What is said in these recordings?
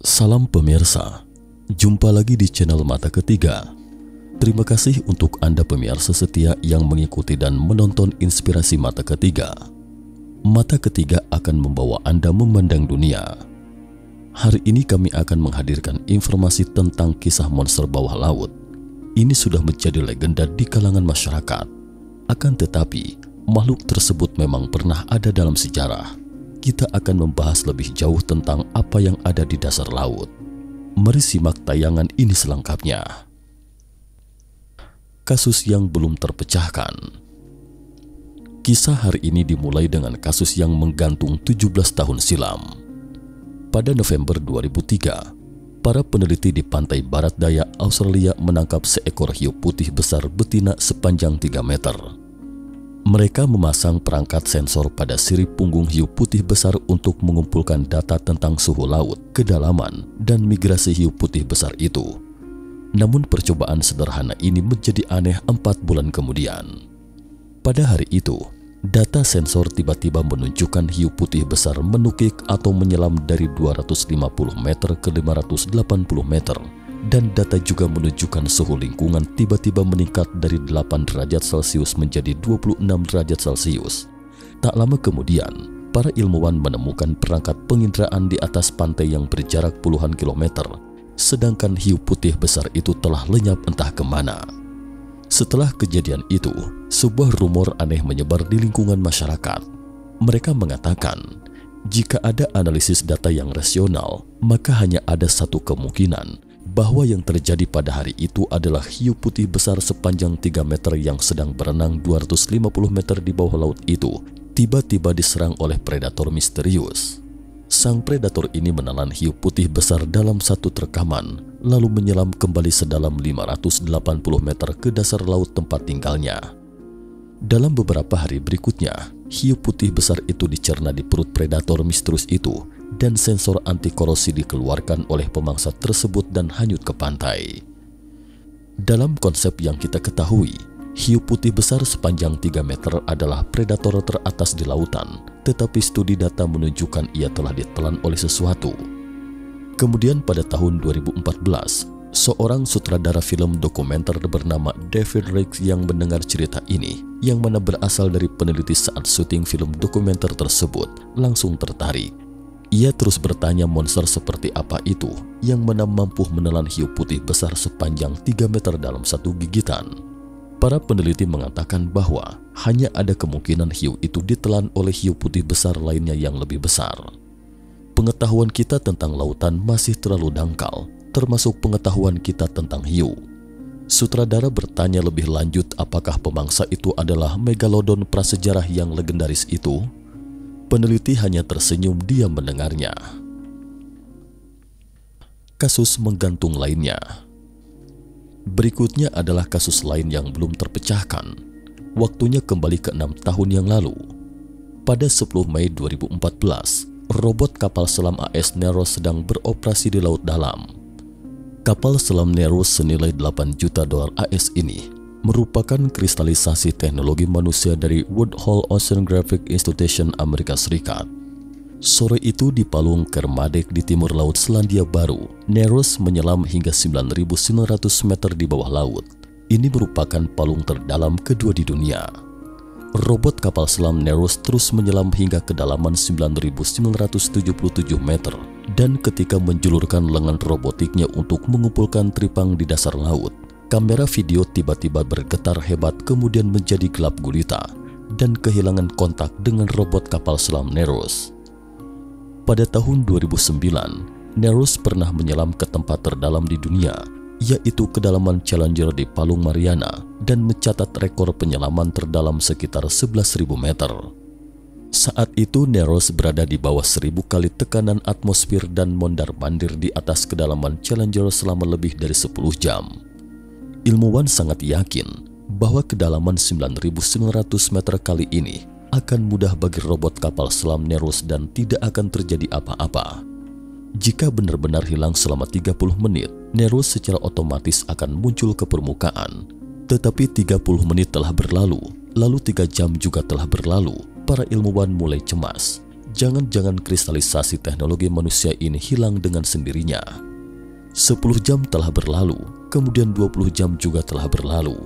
Salam pemirsa, jumpa lagi di channel Mata Ketiga. Terima kasih untuk Anda pemirsa setia yang mengikuti dan menonton inspirasi Mata Ketiga. Mata Ketiga akan membawa Anda memandang dunia. Hari ini kami akan menghadirkan informasi tentang kisah monster bawah laut. Ini sudah menjadi legenda di kalangan masyarakat. Akan tetapi, makhluk tersebut memang pernah ada dalam sejarah. Kita akan membahas lebih jauh tentang apa yang ada di dasar laut. Mari simak tayangan ini selengkapnya. Kasus yang belum terpecahkan. Kisah hari ini dimulai dengan kasus yang menggantung 17 tahun silam. Pada November 2003, para peneliti di pantai barat daya Australia menangkap seekor hiu putih besar betina sepanjang 3 meter. Mereka memasang perangkat sensor pada sirip punggung hiu putih besar untuk mengumpulkan data tentang suhu laut, kedalaman, dan migrasi hiu putih besar itu. Namun percobaan sederhana ini menjadi aneh 4 bulan kemudian. Pada hari itu, data sensor tiba-tiba menunjukkan hiu putih besar menukik atau menyelam dari 250 meter ke 580 meter. Dan data juga menunjukkan suhu lingkungan tiba-tiba meningkat dari 8 derajat Celcius menjadi 26 derajat Celcius. Tak lama kemudian, para ilmuwan menemukan perangkat penginderaan di atas pantai yang berjarak puluhan kilometer, sedangkan hiu putih besar itu telah lenyap entah kemana. Setelah kejadian itu, sebuah rumor aneh menyebar di lingkungan masyarakat. Mereka mengatakan, jika ada analisis data yang rasional, maka hanya ada satu kemungkinan, bahwa yang terjadi pada hari itu adalah hiu putih besar sepanjang 3 meter yang sedang berenang 250 meter di bawah laut itu tiba-tiba diserang oleh predator misterius. Sang predator ini menelan hiu putih besar dalam satu rekaman, lalu menyelam kembali sedalam 580 meter ke dasar laut tempat tinggalnya. Dalam beberapa hari berikutnya, hiu putih besar itu dicerna di perut predator misterius itu, dan sensor anti korosi dikeluarkan oleh pemangsa tersebut dan hanyut ke pantai. Dalam konsep yang kita ketahui, hiu putih besar sepanjang 3 meter adalah predator teratas di lautan, tetapi studi data menunjukkan ia telah ditelan oleh sesuatu. Kemudian pada tahun 2014, seorang sutradara film dokumenter bernama David Riggs yang mendengar cerita ini, yang mana berasal dari peneliti saat syuting film dokumenter tersebut, langsung tertarik. Ia terus bertanya monster seperti apa itu yang mana mampu menelan hiu putih besar sepanjang 3 meter dalam satu gigitan. Para peneliti mengatakan bahwa hanya ada kemungkinan hiu itu ditelan oleh hiu putih besar lainnya yang lebih besar. Pengetahuan kita tentang lautan masih terlalu dangkal, termasuk pengetahuan kita tentang hiu. Sutradara bertanya lebih lanjut apakah pemangsa itu adalah megalodon prasejarah yang legendaris itu. Peneliti hanya tersenyum diam mendengarnya. Kasus menggantung lainnya. Berikutnya adalah kasus lain yang belum terpecahkan. Waktunya kembali ke 6 tahun yang lalu. Pada 10 Mei 2014, robot kapal selam AS Neros sedang beroperasi di laut dalam. Kapal selam Neros senilai 8 juta dolar AS ini merupakan kristalisasi teknologi manusia dari Woodhull Oceanographic Institution Amerika Serikat. Sore itu di palung Kermadec di timur laut Selandia Baru, Neros menyelam hingga 9.900 meter di bawah laut. Ini merupakan palung terdalam kedua di dunia. Robot kapal selam Neros terus menyelam hingga kedalaman 9.977 meter, dan ketika menjulurkan lengan robotiknya untuk mengumpulkan tripang di dasar laut, kamera video tiba-tiba bergetar hebat kemudian menjadi gelap gulita dan kehilangan kontak dengan robot kapal selam Neros. Pada tahun 2009, Neros pernah menyelam ke tempat terdalam di dunia, yaitu kedalaman Challenger di Palung Mariana, dan mencatat rekor penyelaman terdalam sekitar 11.000 meter. Saat itu Neros berada di bawah 1.000 kali tekanan atmosfer dan mondar-mandir di atas kedalaman Challenger selama lebih dari 10 jam. Ilmuwan sangat yakin bahwa kedalaman 9.900 meter kali ini akan mudah bagi robot kapal selam Neros dan tidak akan terjadi apa-apa. Jika benar-benar hilang selama 30 menit, Neros secara otomatis akan muncul ke permukaan. Tetapi 30 menit telah berlalu, lalu 3 jam juga telah berlalu. Para ilmuwan mulai cemas. Jangan-jangan kristalisasi teknologi manusia ini hilang dengan sendirinya. 10 jam telah berlalu, kemudian 20 jam juga telah berlalu.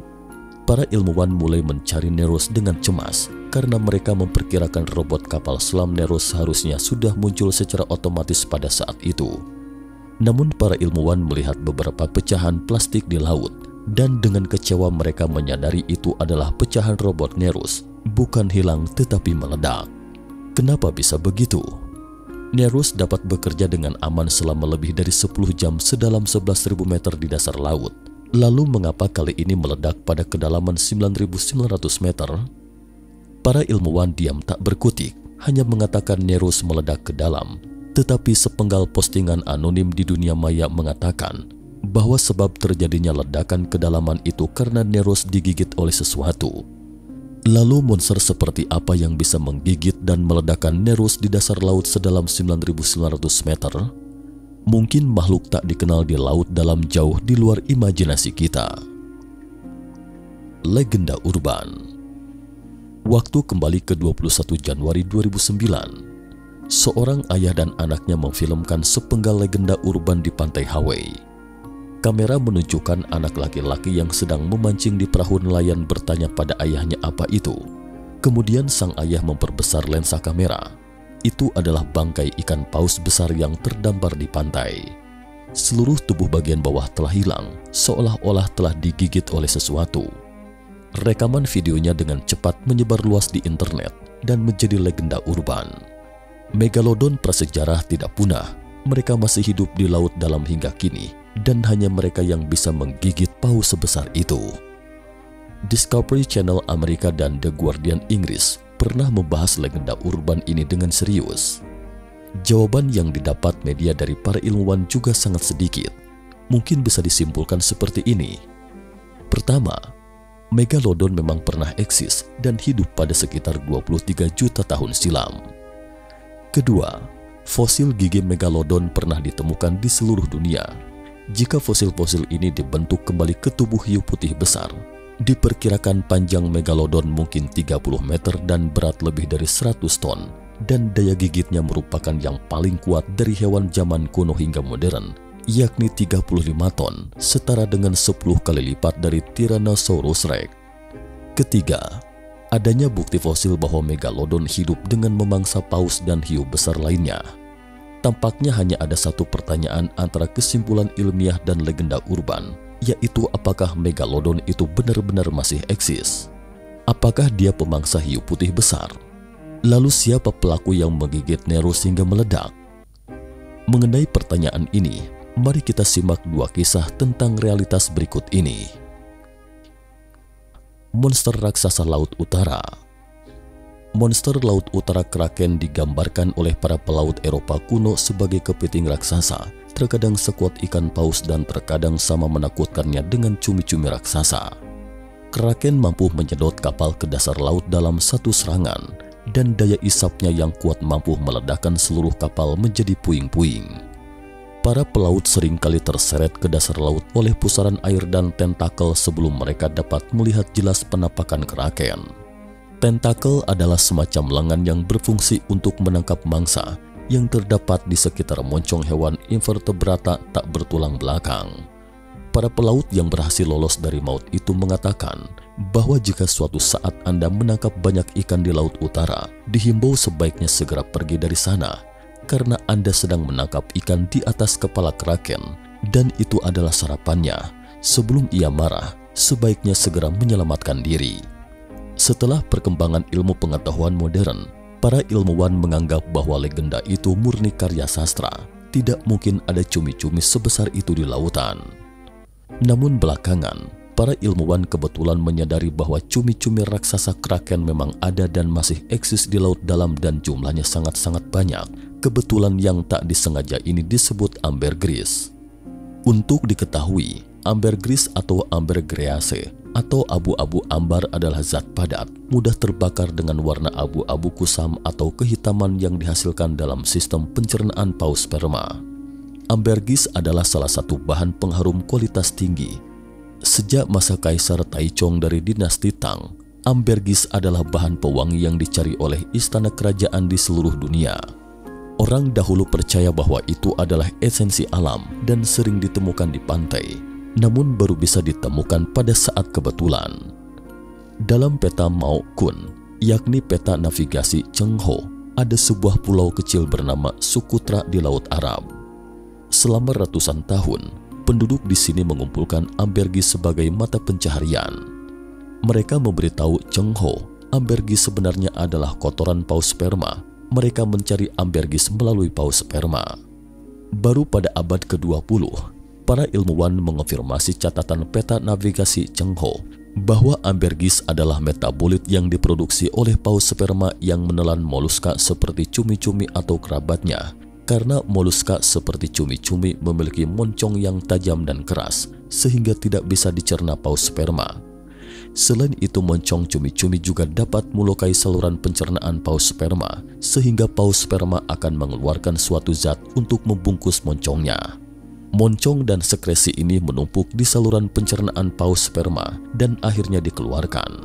Para ilmuwan mulai mencari Neros dengan cemas karena mereka memperkirakan robot kapal selam Neros seharusnya sudah muncul secara otomatis pada saat itu. Namun para ilmuwan melihat beberapa pecahan plastik di laut dan dengan kecewa mereka menyadari itu adalah pecahan robot Neros, bukan hilang tetapi meledak. Kenapa bisa begitu? Neros dapat bekerja dengan aman selama lebih dari 10 jam sedalam 11.000 meter di dasar laut. Lalu mengapa kali ini meledak pada kedalaman 9.900 meter? Para ilmuwan diam tak berkutik, hanya mengatakan Neros meledak ke dalam. Tetapi sepenggal postingan anonim di dunia maya mengatakan bahwa sebab terjadinya ledakan kedalaman itu karena Neros digigit oleh sesuatu. Lalu monster seperti apa yang bisa menggigit dan meledakkan Neros di dasar laut sedalam 9.900 meter? Mungkin makhluk tak dikenal di laut dalam jauh di luar imajinasi kita. Legenda urban. Waktu kembali ke 21 Januari 2009, seorang ayah dan anaknya memfilmkan sepenggal legenda urban di pantai Hawaii. Kamera menunjukkan anak laki-laki yang sedang memancing di perahu nelayan bertanya pada ayahnya apa itu. Kemudian sang ayah memperbesar lensa kamera. Itu adalah bangkai ikan paus besar yang terdampar di pantai. Seluruh tubuh bagian bawah telah hilang, seolah-olah telah digigit oleh sesuatu. Rekaman videonya dengan cepat menyebar luas di internet dan menjadi legenda urban. Megalodon prasejarah tidak punah, mereka masih hidup di laut dalam hingga kini. Dan hanya mereka yang bisa menggigit paus sebesar itu. Discovery Channel Amerika dan The Guardian Inggris pernah membahas legenda urban ini dengan serius. Jawaban yang didapat media dari para ilmuwan juga sangat sedikit. Mungkin bisa disimpulkan seperti ini. Pertama, Megalodon memang pernah eksis dan hidup pada sekitar 23 juta tahun silam. Kedua, fosil gigi Megalodon pernah ditemukan di seluruh dunia. Jika fosil-fosil ini dibentuk kembali ke tubuh hiu putih besar, diperkirakan panjang Megalodon mungkin 30 meter dan berat lebih dari 100 ton, dan daya gigitnya merupakan yang paling kuat dari hewan zaman kuno hingga modern, yakni 35 ton, setara dengan 10 kali lipat dari Tyrannosaurus Rex. Ketiga, adanya bukti fosil bahwa Megalodon hidup dengan memangsa paus dan hiu besar lainnya. Tampaknya hanya ada satu pertanyaan antara kesimpulan ilmiah dan legenda urban, yaitu apakah Megalodon itu benar-benar masih eksis? Apakah dia pemangsa hiu putih besar? Lalu siapa pelaku yang menggigit Neros hingga meledak? Mengenai pertanyaan ini, mari kita simak dua kisah tentang realitas berikut ini. Monster raksasa laut utara. Monster laut utara Kraken digambarkan oleh para pelaut Eropa kuno sebagai kepiting raksasa, terkadang sekuat ikan paus dan terkadang sama menakutkannya dengan cumi-cumi raksasa. Kraken mampu menyedot kapal ke dasar laut dalam satu serangan, dan daya isapnya yang kuat mampu meledakkan seluruh kapal menjadi puing-puing. Para pelaut seringkali terseret ke dasar laut oleh pusaran air dan tentakel sebelum mereka dapat melihat jelas penampakan Kraken. Tentakel adalah semacam lengan yang berfungsi untuk menangkap mangsa yang terdapat di sekitar moncong hewan invertebrata tak bertulang belakang. Para pelaut yang berhasil lolos dari maut itu mengatakan bahwa jika suatu saat Anda menangkap banyak ikan di Laut Utara, dihimbau sebaiknya segera pergi dari sana karena Anda sedang menangkap ikan di atas kepala Kraken dan itu adalah sarapannya. Sebelum ia marah, sebaiknya segera menyelamatkan diri. Setelah perkembangan ilmu pengetahuan modern, para ilmuwan menganggap bahwa legenda itu murni karya sastra. Tidak mungkin ada cumi-cumi sebesar itu di lautan. Namun belakangan, para ilmuwan kebetulan menyadari bahwa cumi-cumi raksasa Kraken memang ada dan masih eksis di laut dalam dan jumlahnya sangat-sangat banyak. Kebetulan yang tak disengaja ini disebut ambergris. Untuk diketahui, ambergris atau ambergrease atau abu-abu ambar adalah zat padat, mudah terbakar dengan warna abu-abu kusam atau kehitaman yang dihasilkan dalam sistem pencernaan paus sperma. Ambergris adalah salah satu bahan pengharum kualitas tinggi. Sejak masa Kaisar Taichung dari dinasti Tang, ambergris adalah bahan pewangi yang dicari oleh istana kerajaan di seluruh dunia. Orang dahulu percaya bahwa itu adalah esensi alam dan sering ditemukan di pantai, namun baru bisa ditemukan pada saat kebetulan. Dalam peta Mao Kun, yakni peta navigasi Cheng Ho, ada sebuah pulau kecil bernama Sukutra di Laut Arab. Selama ratusan tahun, penduduk di sini mengumpulkan ambergris sebagai mata pencaharian. Mereka memberitahu Cheng Ho, ambergris sebenarnya adalah kotoran paus sperma. Mereka mencari ambergris melalui paus sperma. Baru pada abad ke-20, para ilmuwan mengonfirmasi catatan peta navigasi Cheng Ho bahwa ambergris adalah metabolit yang diproduksi oleh paus sperma yang menelan moluska seperti cumi-cumi atau kerabatnya, karena moluska seperti cumi-cumi memiliki moncong yang tajam dan keras sehingga tidak bisa dicerna paus sperma. Selain itu, moncong cumi-cumi juga dapat melukai saluran pencernaan paus sperma, sehingga paus sperma akan mengeluarkan suatu zat untuk membungkus moncongnya. Moncong dan sekresi ini menumpuk di saluran pencernaan paus sperma dan akhirnya dikeluarkan.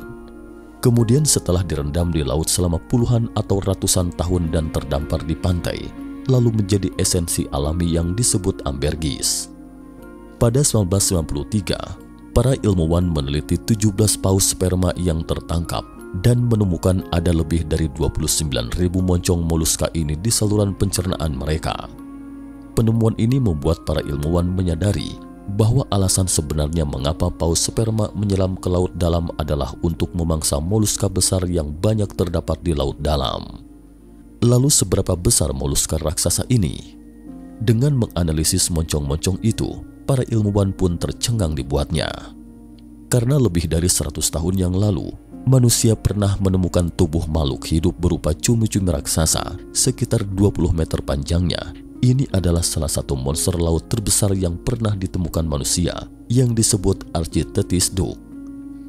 Kemudian setelah direndam di laut selama puluhan atau ratusan tahun dan terdampar di pantai, lalu menjadi esensi alami yang disebut ambergris. Pada 1993, para ilmuwan meneliti 17 paus sperma yang tertangkap dan menemukan ada lebih dari 29.000 moncong moluska ini di saluran pencernaan mereka. Penemuan ini membuat para ilmuwan menyadari bahwa alasan sebenarnya mengapa paus sperma menyelam ke laut dalam adalah untuk memangsa moluska besar yang banyak terdapat di laut dalam. Lalu seberapa besar moluska raksasa ini? Dengan menganalisis moncong-moncong itu, para ilmuwan pun tercengang dibuatnya. Karena lebih dari 100 tahun yang lalu, manusia pernah menemukan tubuh makhluk hidup berupa cumi-cumi raksasa sekitar 20 meter panjangnya. Ini adalah salah satu monster laut terbesar yang pernah ditemukan manusia, yang disebut Architeuthis duck.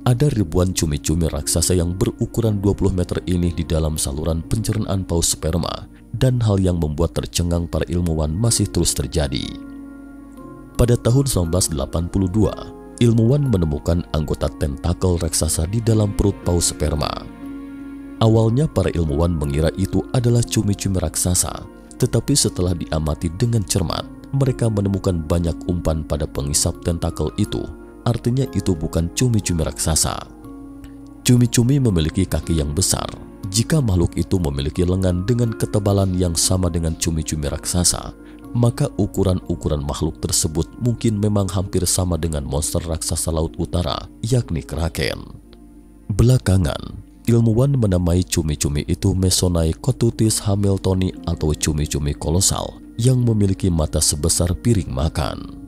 Ada ribuan cumi-cumi raksasa yang berukuran 20 meter ini di dalam saluran pencernaan paus sperma, dan hal yang membuat tercengang para ilmuwan masih terus terjadi. Pada tahun 1982, ilmuwan menemukan anggota tentakel raksasa di dalam perut paus sperma. Awalnya para ilmuwan mengira itu adalah cumi-cumi raksasa, tetapi setelah diamati dengan cermat, mereka menemukan banyak umpan pada pengisap tentakel itu. Artinya itu bukan cumi-cumi raksasa. Cumi-cumi memiliki kaki yang besar. Jika makhluk itu memiliki lengan dengan ketebalan yang sama dengan cumi-cumi raksasa, maka ukuran-ukuran makhluk tersebut mungkin memang hampir sama dengan monster raksasa laut utara, yakni kraken. Belakangan, ilmuwan menamai cumi-cumi itu Mesonaichthyotis hamiltoni atau cumi-cumi kolosal yang memiliki mata sebesar piring makan.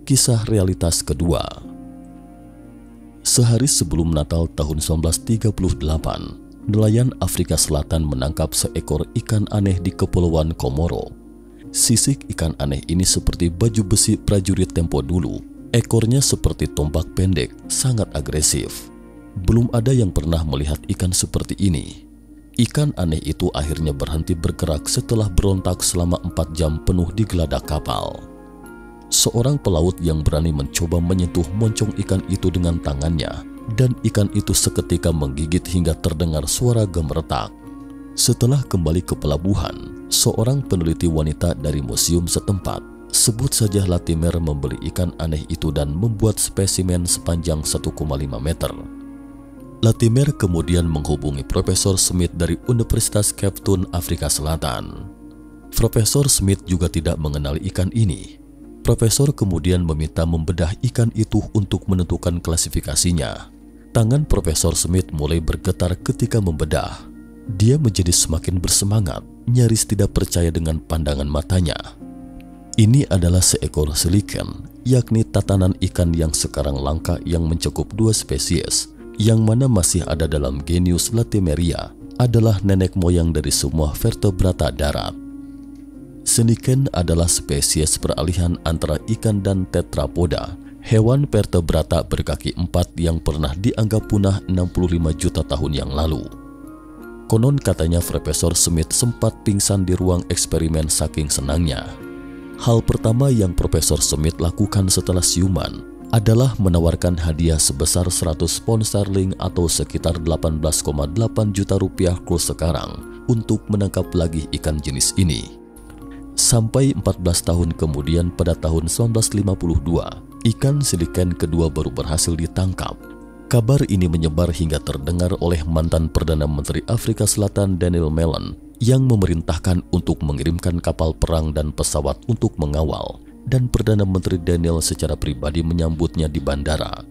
Kisah realitas kedua. Sehari sebelum Natal tahun 1938, nelayan Afrika Selatan menangkap seekor ikan aneh di Kepulauan Komoro. Sisik ikan aneh ini seperti baju besi prajurit tempo dulu. Ekornya seperti tombak pendek, sangat agresif. Belum ada yang pernah melihat ikan seperti ini. Ikan aneh itu akhirnya berhenti bergerak setelah berontak selama 4 jam penuh di geladak kapal. Seorang pelaut yang berani mencoba menyentuh moncong ikan itu dengan tangannya, dan ikan itu seketika menggigit hingga terdengar suara gemeretak. Setelah kembali ke pelabuhan, seorang peneliti wanita dari museum setempat, sebut saja Latimer, membeli ikan aneh itu dan membuat spesimen sepanjang 1,5 meter. Latimer kemudian menghubungi Profesor Smith dari Universitas Cape Town, Afrika Selatan. Profesor Smith juga tidak mengenali ikan ini. Profesor kemudian meminta membedah ikan itu untuk menentukan klasifikasinya. Tangan Profesor Smith mulai bergetar ketika membedah. Dia menjadi semakin bersemangat, nyaris tidak percaya dengan pandangan matanya. Ini adalah seekor seliken, yakni tatanan ikan yang sekarang langka yang mencakup 2 spesies, yang mana masih ada dalam genus Latimeria, adalah nenek moyang dari semua vertebrata darat. Seliken adalah spesies peralihan antara ikan dan tetrapoda, hewan vertebrata berkaki 4 yang pernah dianggap punah 65 juta tahun yang lalu. Konon katanya Profesor Smith sempat pingsan di ruang eksperimen saking senangnya. Hal pertama yang Profesor Smith lakukan setelah siuman adalah menawarkan hadiah sebesar 100 pound sterling atau sekitar 18,8 juta rupiah kurs sekarang untuk menangkap lagi ikan jenis ini. Sampai 14 tahun kemudian pada tahun 1952, ikan siliken kedua baru berhasil ditangkap. Kabar ini menyebar hingga terdengar oleh mantan Perdana Menteri Afrika Selatan Daniel Mellon yang memerintahkan untuk mengirimkan kapal perang dan pesawat untuk mengawal, dan Perdana Menteri Daniel secara pribadi menyambutnya di bandara.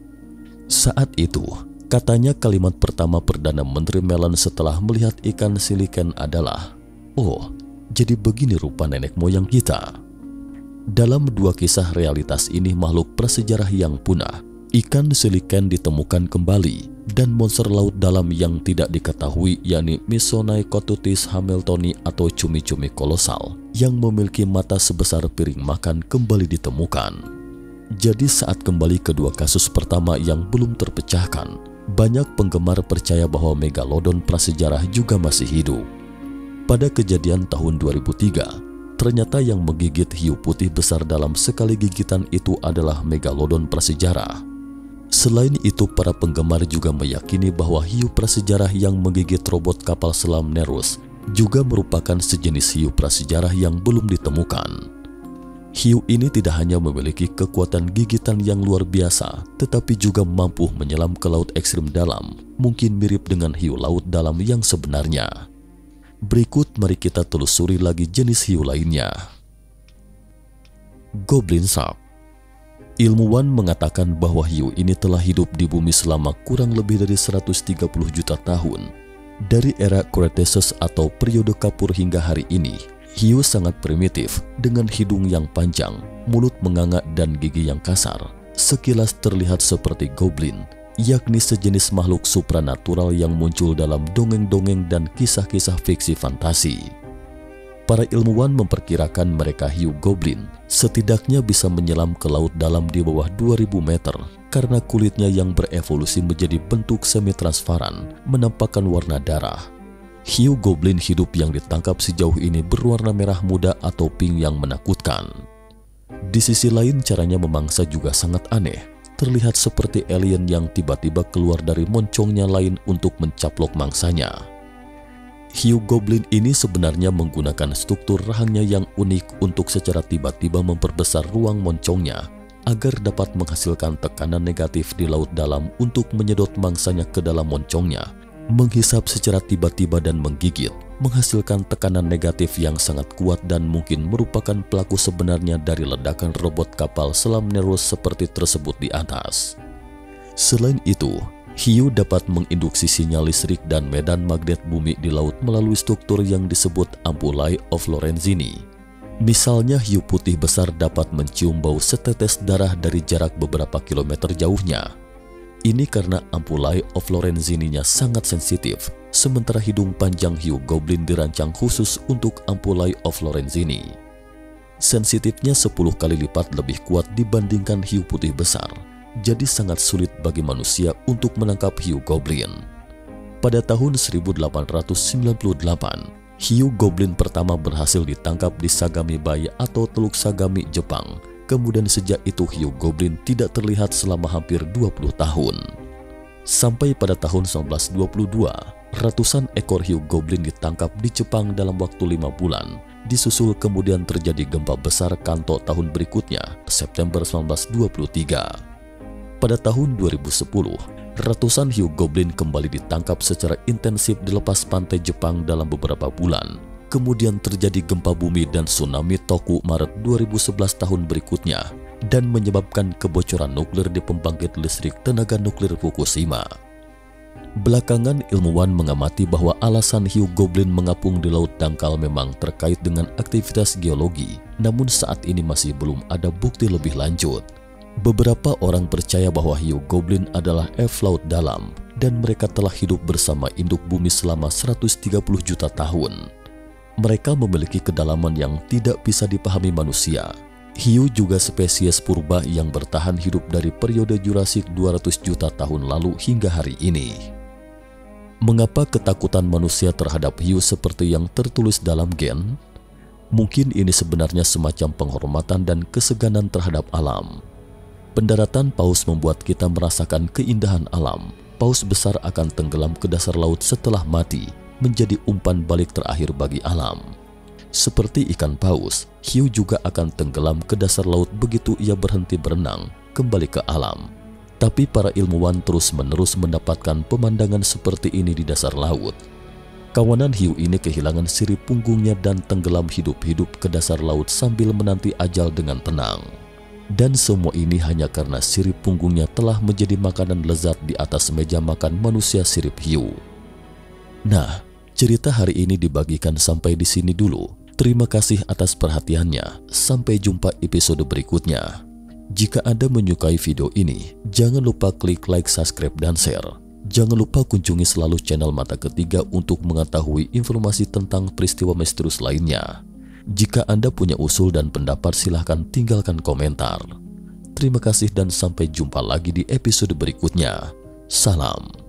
Saat itu, katanya kalimat pertama Perdana Menteri Mellon setelah melihat ikan siliken adalah, "Oh, jadi begini rupa nenek moyang kita." Dalam dua kisah realitas ini makhluk prasejarah yang punah, ikan siliken ditemukan kembali, dan monster laut dalam yang tidak diketahui yakni Misonaicotutis hamiltoni atau cumi-cumi kolosal yang memiliki mata sebesar piring makan kembali ditemukan. Jadi saat kembali kedua kasus pertama yang belum terpecahkan, banyak penggemar percaya bahwa megalodon prasejarah juga masih hidup. Pada kejadian tahun 2003, ternyata yang menggigit hiu putih besar dalam sekali gigitan itu adalah megalodon prasejarah. Selain itu, para penggemar juga meyakini bahwa hiu prasejarah yang menggigit robot kapal selam Nereus juga merupakan sejenis hiu prasejarah yang belum ditemukan. Hiu ini tidak hanya memiliki kekuatan gigitan yang luar biasa, tetapi juga mampu menyelam ke laut ekstrim dalam, mungkin mirip dengan hiu laut dalam yang sebenarnya. Berikut mari kita telusuri lagi jenis hiu lainnya. Goblin shark. Ilmuwan mengatakan bahwa hiu ini telah hidup di bumi selama kurang lebih dari 130 juta tahun. Dari era Cretaceous atau periode kapur hingga hari ini, hiu sangat primitif dengan hidung yang panjang, mulut menganga dan gigi yang kasar. Sekilas terlihat seperti goblin, yakni sejenis makhluk supranatural yang muncul dalam dongeng-dongeng dan kisah-kisah fiksi fantasi. Para ilmuwan memperkirakan mereka hiu goblin setidaknya bisa menyelam ke laut dalam di bawah 2000 meter karena kulitnya yang berevolusi menjadi bentuk semi-transparan menampakkan warna darah. Hiu goblin hidup yang ditangkap sejauh ini berwarna merah muda atau pink yang menakutkan. Di sisi lain, caranya memangsa juga sangat aneh, terlihat seperti alien yang tiba-tiba keluar dari moncongnya lain untuk mencaplok mangsanya. Hiu goblin ini sebenarnya menggunakan struktur rahangnya yang unik untuk secara tiba-tiba memperbesar ruang moncongnya agar dapat menghasilkan tekanan negatif di laut dalam untuk menyedot mangsanya ke dalam moncongnya, menghisap secara tiba-tiba dan menggigit, menghasilkan tekanan negatif yang sangat kuat dan mungkin merupakan pelaku sebenarnya dari ledakan robot kapal selam Nereus seperti tersebut di atas. Selain itu, hiu dapat menginduksi sinyal listrik dan medan magnet bumi di laut melalui struktur yang disebut ampullae of Lorenzini. Misalnya, hiu putih besar dapat mencium bau setetes darah dari jarak beberapa kilometer jauhnya. Ini karena ampullae of Lorenzini-nya sangat sensitif, sementara hidung panjang hiu goblin dirancang khusus untuk ampullae of Lorenzini. Sensitifnya 10 kali lipat lebih kuat dibandingkan hiu putih besar. Jadi sangat sulit bagi manusia untuk menangkap hiu goblin. Pada tahun 1898, hiu goblin pertama berhasil ditangkap di Sagami Bay atau Teluk Sagami, Jepang. Kemudian sejak itu hiu goblin tidak terlihat selama hampir 20 tahun. Sampai pada tahun 1922, ratusan ekor hiu goblin ditangkap di Jepang dalam waktu 5 bulan. Disusul kemudian terjadi gempa besar Kanto tahun berikutnya, September 1923. Pada tahun 2010, ratusan hiu goblin kembali ditangkap secara intensif di lepas pantai Jepang dalam beberapa bulan. Kemudian terjadi gempa bumi dan tsunami Toku Maret 2011 tahun berikutnya dan menyebabkan kebocoran nuklir di pembangkit listrik tenaga nuklir Fukushima. Belakangan, ilmuwan mengamati bahwa alasan hiu goblin mengapung di laut dangkal memang terkait dengan aktivitas geologi, namun saat ini masih belum ada bukti lebih lanjut. Beberapa orang percaya bahwa hiu goblin adalah elf laut dalam dan mereka telah hidup bersama induk bumi selama 130 juta tahun. Mereka memiliki kedalaman yang tidak bisa dipahami manusia. Hiu juga spesies purba yang bertahan hidup dari periode Jurassik 200 juta tahun lalu hingga hari ini. Mengapa ketakutan manusia terhadap hiu seperti yang tertulis dalam gen? Mungkin ini sebenarnya semacam penghormatan dan keseganan terhadap alam. Pendaratan paus membuat kita merasakan keindahan alam. Paus besar akan tenggelam ke dasar laut setelah mati, menjadi umpan balik terakhir bagi alam. Seperti ikan paus, hiu juga akan tenggelam ke dasar laut begitu ia berhenti berenang kembali ke alam. Tapi para ilmuwan terus-menerus mendapatkan pemandangan seperti ini di dasar laut. Kawanan hiu ini kehilangan sirip punggungnya dan tenggelam hidup-hidup ke dasar laut sambil menanti ajal dengan tenang. Dan semua ini hanya karena sirip punggungnya telah menjadi makanan lezat di atas meja makan manusia sirip hiu. Nah, cerita hari ini dibagikan sampai di sini dulu. Terima kasih atas perhatiannya. Sampai jumpa episode berikutnya. Jika Anda menyukai video ini, jangan lupa klik like, subscribe, dan share. Jangan lupa kunjungi selalu channel Mata Ketiga untuk mengetahui informasi tentang peristiwa misterius lainnya. Jika Anda punya usul dan pendapat, silahkan tinggalkan komentar. Terima kasih dan sampai jumpa lagi di episode berikutnya. Salam.